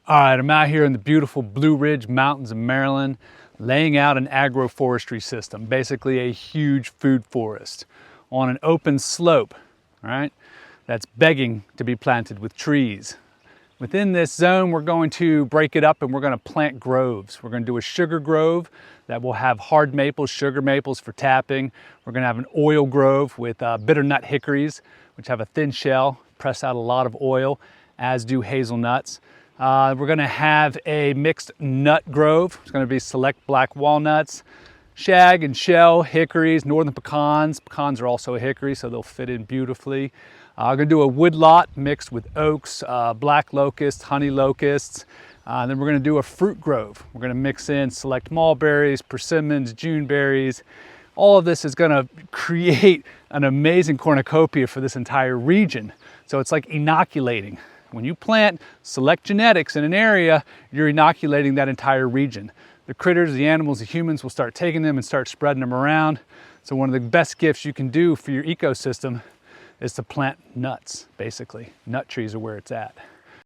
All right, I'm out here in the beautiful Blue Ridge Mountains of Maryland, laying out an agroforestry system, basically a huge food forest on an open slope, all right, that's begging to be planted with trees. Within this zone, we're going to break it up and we're going to plant groves. We're going to do a sugar grove that will have hard maples, sugar maples for tapping. We're going to have an oil grove with bitter nut hickories, which have a thin shell, press out a lot of oil, as do hazelnuts. We're going to have a mixed nut grove. It's going to be select black walnuts, shag and shell, hickories, northern pecans. Pecans are also a hickory, so they'll fit in beautifully. I'm going to do a wood lot mixed with oaks, black locusts, honey locusts. Then we're going to do a fruit grove. We're going to mix in select mulberries, persimmons, juneberries. All of this is going to create an amazing cornucopia for this entire region. So it's like inoculating. When you plant select genetics in an area, you're inoculating that entire region. The critters, the animals, the humans will start taking them and start spreading them around. So one of the best gifts you can do for your ecosystem is to plant nuts, basically. Nut trees are where it's at.